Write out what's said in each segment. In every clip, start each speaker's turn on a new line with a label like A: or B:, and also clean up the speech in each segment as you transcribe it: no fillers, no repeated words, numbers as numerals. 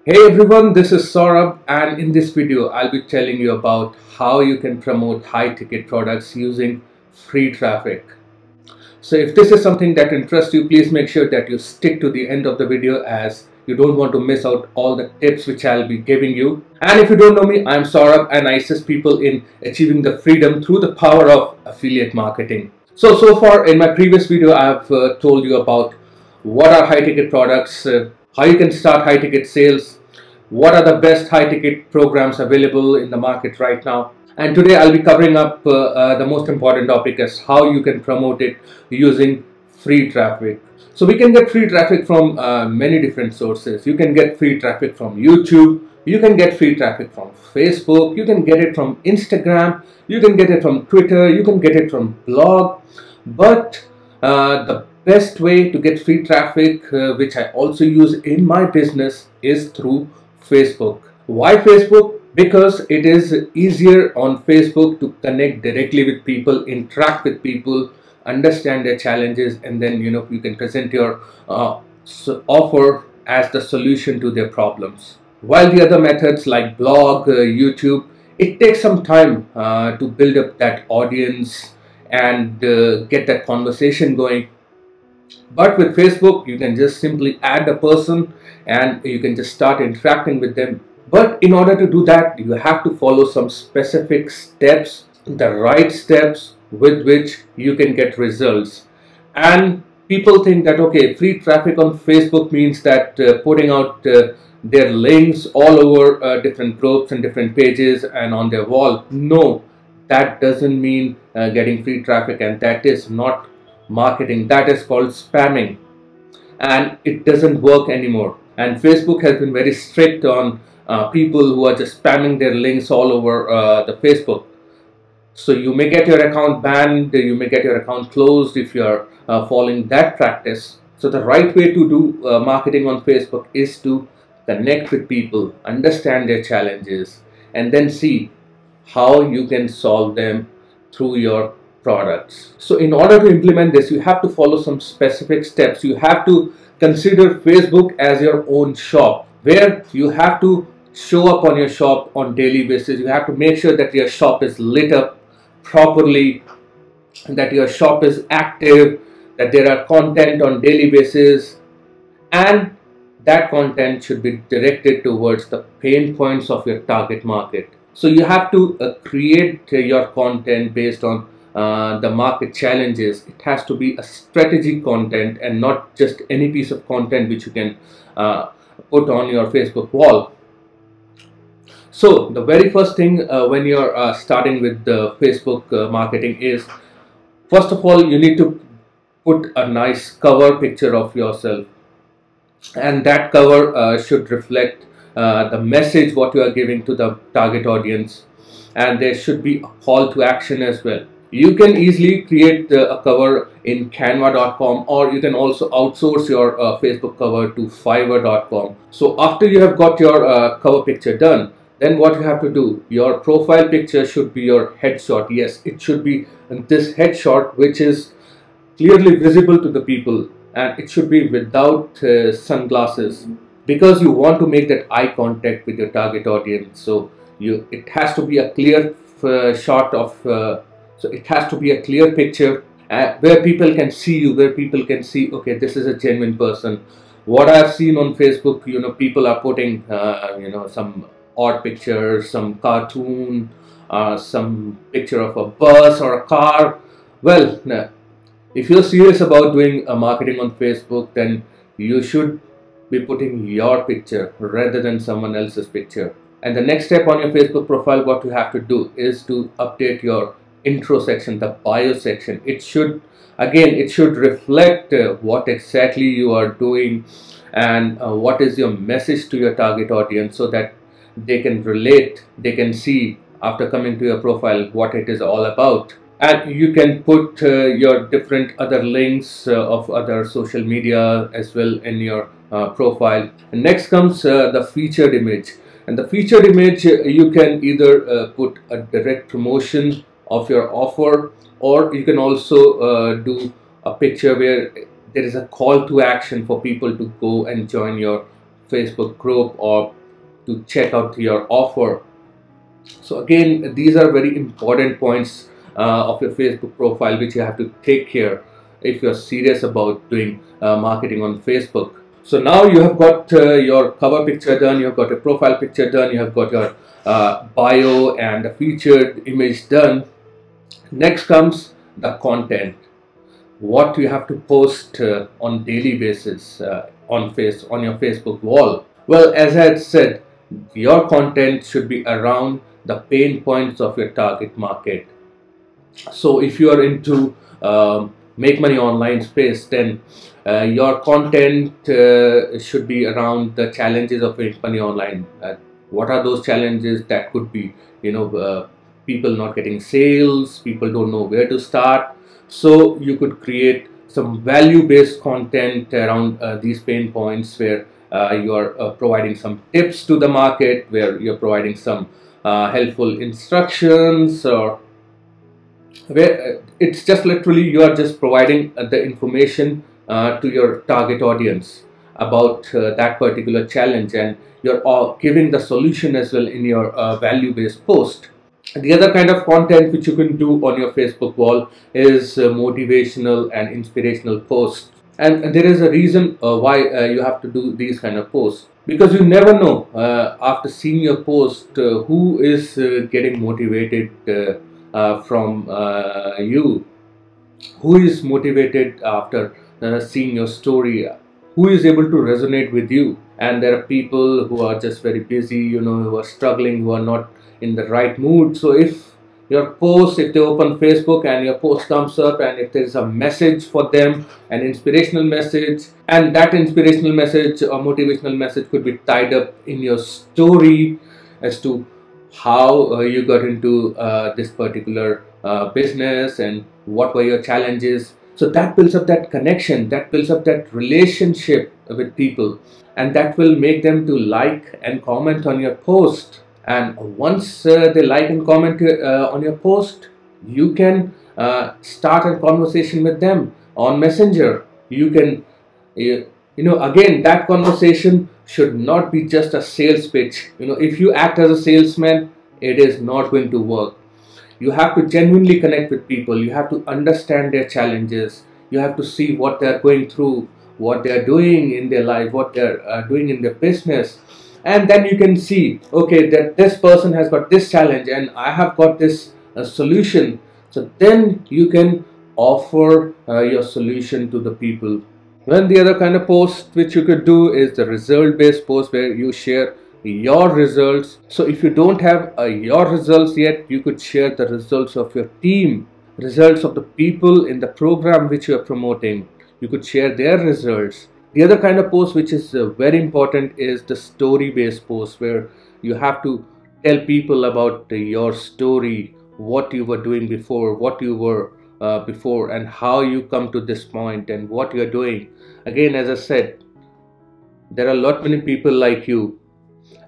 A: Hey everyone, this is Saurabh, and in this video I'll be telling you about how you can promote high ticket products using free traffic. So if this is something that interests you, please make sure that you stick to the end of the video as you don't want to miss out all the tips which I'll be giving you. And if you don't know me, I'm Saurabh and I assist people in achieving the freedom through the power of affiliate marketing. So far in my previous video I've told you about what are high ticket products, how you can start high ticket sales, what are the best high ticket programs available in the market right now. And today I'll be covering up the most important topic is how you can promote it using free traffic. So we can get free traffic from many different sources. You can get free traffic from YouTube, you can get free traffic from Facebook, you can get it from Instagram, you can get it from Twitter, you can get it from blog. But the best way to get free traffic, which I also use in my business, is through Facebook. Why Facebook? Because it is easier on Facebook to connect directly with people, interact with people, understand their challenges, and then you can present your offer as the solution to their problems. While the other methods like blog, YouTube, it takes some time to build up that audience and get that conversation going. But with Facebook, you can just simply add a person and you can just start interacting with them. But in order to do that, you have to follow some specific steps, the right steps with which you can get results. And people think that, okay, free traffic on Facebook means that putting out their links all over different groups and different pages and on their wall. No, that doesn't mean getting free traffic, and that is not marketing. That is called spamming, and it doesn't work anymore. And Facebook has been very strict on people who are just spamming their links all over the Facebook. So you may get your account banned, you may get your account closed if you are following that practice. So the right way to do marketing on Facebook is to connect with people, understand their challenges, and then see how you can solve them through your products. So in order to implement this, you have to follow some specific steps. You have to consider Facebook as your own shop, where you have to show up on your shop on daily basis. You have to make sure that your shop is lit up properly, that your shop is active, that there are content on daily basis, and that content should be directed towards the pain points of your target market. So you have to create your content based on the market challenges. It has to be a strategic content and not just any piece of content which you can put on your Facebook wall. So the very first thing when you're starting with the Facebook marketing is, first of all, you need to put a nice cover picture of yourself, and that cover should reflect the message what you are giving to the target audience, and there should be a call to action as well. You can easily create a cover in canva.com, or you can also outsource your Facebook cover to fiverr.com. So after you have got your cover picture done, then what you have to do, your profile picture should be your headshot. Yes, it should be this headshot which is clearly visible to the people, and it should be without sunglasses, because you want to make that eye contact with your target audience. So it has to be a clear shot of so it has to be a clear picture where people can see you, where people can see, okay, this is a genuine person. What I've seen on Facebook, people are putting some odd pictures, some cartoon, some picture of a bus or a car. Well, if you're serious about doing marketing on Facebook, then you should be putting your picture rather than someone else's picture. And the next step on your Facebook profile, what you have to do is to update your intro section, the bio section. It should reflect what exactly you are doing and what is your message to your target audience, so that they can relate, they can see after coming to your profile what it is all about. And you can put your different other links of other social media as well in your profile. And next comes the featured image. And the featured image, you can either put a direct promotion of your offer, or you can also do a picture where there is a call to action for people to go and join your Facebook group or to check out your offer. So again, these are very important points of your Facebook profile which you have to take care if you're serious about doing marketing on Facebook. So now you have got your cover picture done, you have got a profile picture done, you have got your bio and a featured image done. Next comes the content. What you have to post on daily basis on your Facebook wall. Well, as I had said, your content should be around the pain points of your target market. So if you are into make money online space, then your content should be around the challenges of make money online. What are those challenges? That could be, people not getting sales, people don't know where to start. So you could create some value based content around these pain points, where you are providing some tips to the market, where you're providing some helpful instructions, or where it's just literally you are just providing the information to your target audience about that particular challenge, and you're giving the solution as well in your value based post. The other kind of content which you can do on your Facebook wall is motivational and inspirational posts. And there is a reason why you have to do these kind of posts, because you never know after seeing your post who is getting motivated from you, who is motivated after seeing your story, who is able to resonate with you. And there are people who are just very busy, who are struggling, who are not in the right mood. So if your post, if they open Facebook and your post comes up, and if there is a message for them, an inspirational message, and that inspirational message or motivational message could be tied up in your story as to how you got into this particular business and what were your challenges. So that builds up that connection, that builds up that relationship with people, and that will make them to like and comment on your post. And once they like and comment on your post, you can start a conversation with them on Messenger. You can, again, that conversation should not be just a sales pitch. If you act as a salesman, it is not going to work. You have to genuinely connect with people. You have to understand their challenges. You have to see what they're going through, what they're doing in their life, what they're doing in their business. And then you can see, okay, that this person has got this challenge and I have got this solution. So then you can offer your solution to the people. Then the other kind of post which you could do is the result based post, where you share your results. So if you don't have your results yet, you could share the results of your team, results of the people in the program which you are promoting. You could share their results. The other kind of post which is very important is the story based post, where you have to tell people about your story, what you were doing before, what you were before, and how you come to this point and what you're doing. Again, as I said, there are a lot many people like you,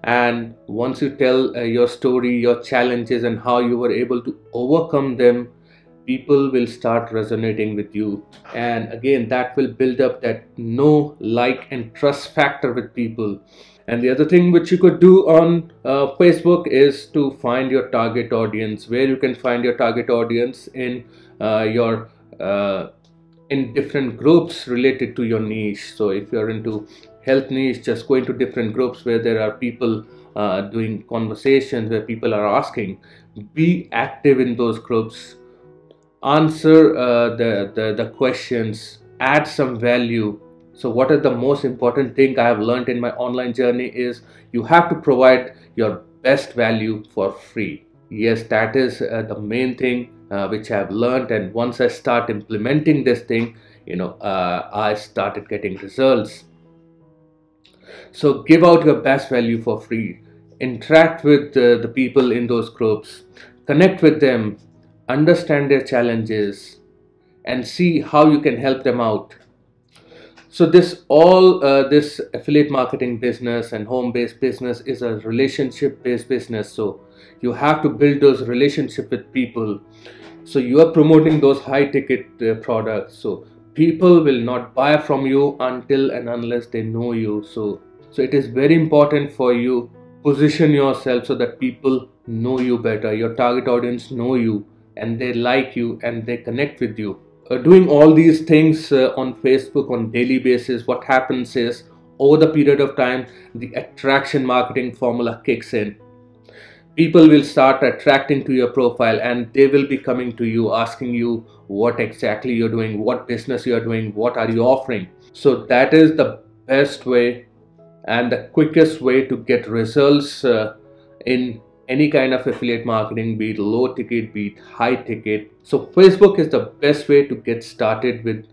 A: and once you tell your story, your challenges, and how you were able to overcome them, people will start resonating with you. And again, that will build up that know, like, and trust factor with people. And the other thing which you could do on Facebook is to find your target audience, where you can find your target audience in your in different groups related to your niche. So if you're into health niche, just go into different groups where there are people doing conversations, where people are asking. Be active in those groups, answer the questions, add some value. So what is the most important thing I have learned in my online journey is you have to provide your best value for free. Yes, that is the main thing which I have learned, and once I start implementing this thing, I started getting results. So give out your best value for free. Interact with the people in those groups, connect with them, understand their challenges, and see how you can help them out. So this affiliate marketing business and home-based business is a relationship-based business. So you have to build those relationships with people. So you are promoting those high-ticket products. So people will not buy from you until and unless they know you. So So it is very important for you position yourself so that people know you better, your target audience know you, and they like you and they connect with you. Doing all these things on Facebook on daily basis, what happens is over the period of time the attraction marketing formula kicks in. People will start attracting to your profile and they will be coming to you asking you what exactly you're doing, what business you're doing, what are you offering. So that is the best way and the quickest way to get results in any kind of affiliate marketing, be it low ticket, be it high ticket. So Facebook is the best way to get started with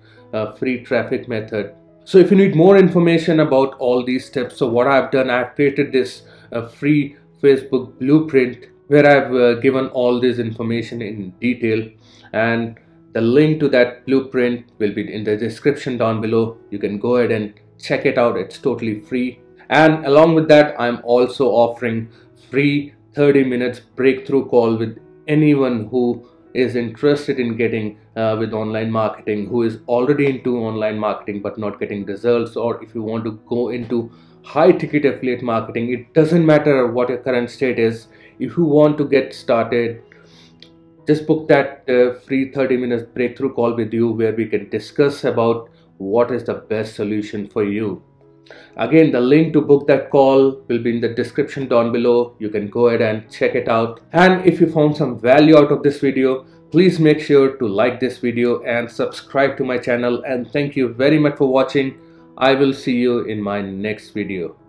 A: free traffic method. So if you need more information about all these steps, so what I've done, I've created this free Facebook blueprint where I've given all this information in detail, and the link to that blueprint will be in the description down below. You can go ahead and check it out. It's totally free. And along with that, I'm also offering free 30 minutes breakthrough call with anyone who is interested in getting with online marketing, who is already into online marketing but not getting results, or if you want to go into high ticket affiliate marketing. It doesn't matter what your current state is. If you want to get started, just book that free 30 minutes breakthrough call with you where we can discuss about what is the best solution for you. Again, the link to book that call will be in the description down below. You can go ahead and check it out. And if you found some value out of this video, please make sure to like this video and subscribe to my channel. And thank you very much for watching. I will see you in my next video.